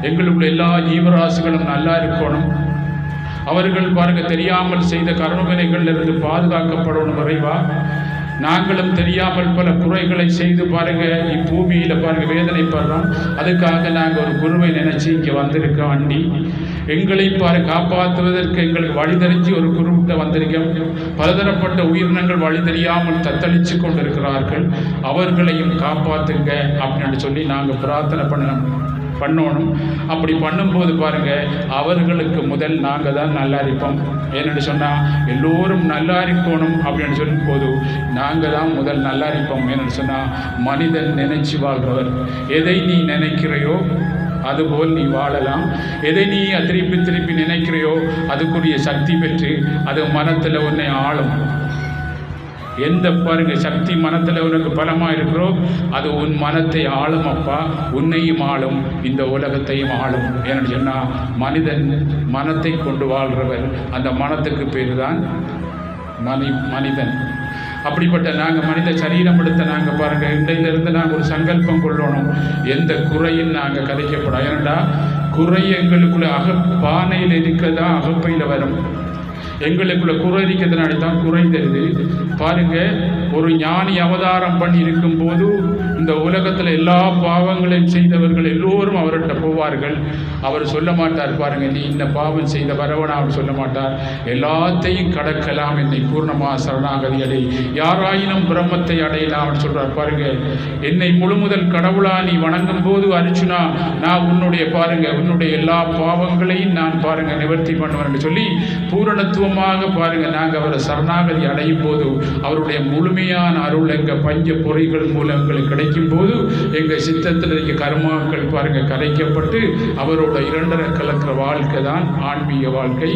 எங்களுக்குள்ள எல்லா ஜீவராசிகளும் நல்லா இருக்கணும். அவர்கள் பாருங்க தெரியாமல் செய்த கருணைகளிலிருந்து பாதுகாக்கப்படணும். இறைவா, நாங்களும் தெரியாமல் பல குறைகளை செய்து பாருங்க இப்பூமியில் பாருங்க வேதனைப்படுறோம். அதுக்காக நாங்கள் ஒரு குருவை நினைச்சு இங்கே வந்திருக்கோம். அண்டி எங்களை காப்பாற்றுவதற்கு எங்களுக்கு வழி தெரிஞ்சு ஒரு குருவிட்ட வந்திருக்கோம். பலதரப்பட்ட உயிரினங்கள் வழி தெரியாமல் தத்தளிச்சு கொண்டிருக்கிறார்கள். அவர்களையும் காப்பாற்றுங்க அப்படின்னு சொல்லி நாங்கள் பிரார்த்தனை பண்ணணும். அப்படி பண்ணும்போது பாருங்க அவர்களுக்கு முதல் நாங்கள் தான் நல்லா இருப்போம். ஏன்னு சொன்னால் எல்லோரும் நல்லா இருக்கணும் அப்படின்னு சொல்லும் போது நாங்கள் தான் முதல் நல்லா இருப்போம். ஏன்னு சொன்னால் மனிதன் நினைச்சு வாழ்றவர். எதை நீ நினைக்கிறையோ அதுபோல் நீ வாழலாம். எதை நீ திருப்பி திருப்பி நினைக்கிறையோ அதுக்குரிய சக்தி பெற்று அது மனத்தில் உன்னை ஆளும். எந்த பாருங்க சக்தி மனத்தில் உனக்கு பலமாக இருக்கிறோ அது உன் மனத்தை ஆளும். அப்பா, உன்னையும் ஆளும், இந்த உலகத்தையும் ஆளும். ஏன்னு சொன்னால் மனிதன் மனத்தை கொண்டு வாழ்கிறவர். அந்த மனத்துக்கு பேர் தான் மனிதன். அப்படிப்பட்ட நாங்கள் மனித சரீரம் எடுத்த நாங்கள் பாருங்கள் இன்றையிலிருந்து நாங்கள் ஒரு சங்கல்பம் கொள்ளணும். எந்த குறையும் நாங்கள் கதைக்கப்படும். ஏன்னா குறை எங்களுக்குள்ள பானையில் இருக்கிறதா அகப்பையில் வரும். எங்களுக்குள்ள குறை இருக்கிறதுனால தான் குறை தருது. பாருங்க, ஒரு ஞானி அவதாரம் பண்ணி இருக்கும்போது இந்த உலகத்தில் எல்லா பாவங்களையும் செய்தவர்கள் எல்லோரும் அவர்கிட்ட போவார்கள். அவர் சொல்ல மாட்டார் பாருங்க நீ இந்த பாவம் செய்த வரவனா, அவர் சொல்ல மாட்டார். எல்லாத்தையும் கடக்கலாம், என்னை பூர்ணமாக சரணாகதி அடை, யாராயினும் பிரம்மத்தை அடையலாம் சொல்றார். பாருங்க, என்னை முழுமுதல் கடவுளா நீ வணங்கும் போது அர்ஜுனா நான் உன்னுடைய பாருங்க உன்னுடைய எல்லா பாவங்களையும் நான் பாருங்க நிவர்த்தி பண்ணுவேன் சொல்லி பூரணத்துவமாக பாருங்க நாங்கள் அவரை சரணாகதி அடையும் போது அவருடைய முழுமையான அருள் எங்கள் பஞ்ச பொறிகள் மூலம் எங்களுக்கு கிடைக்கும் போது எங்கள் சித்தத்தில் இருக்க கர்மாக்கள் பாருங்க கரைக்கப்பட்டு அவரோட இரண்டரை கலக்கிற வாழ்க்கை தான் ஆன்மீக வாழ்க்கை.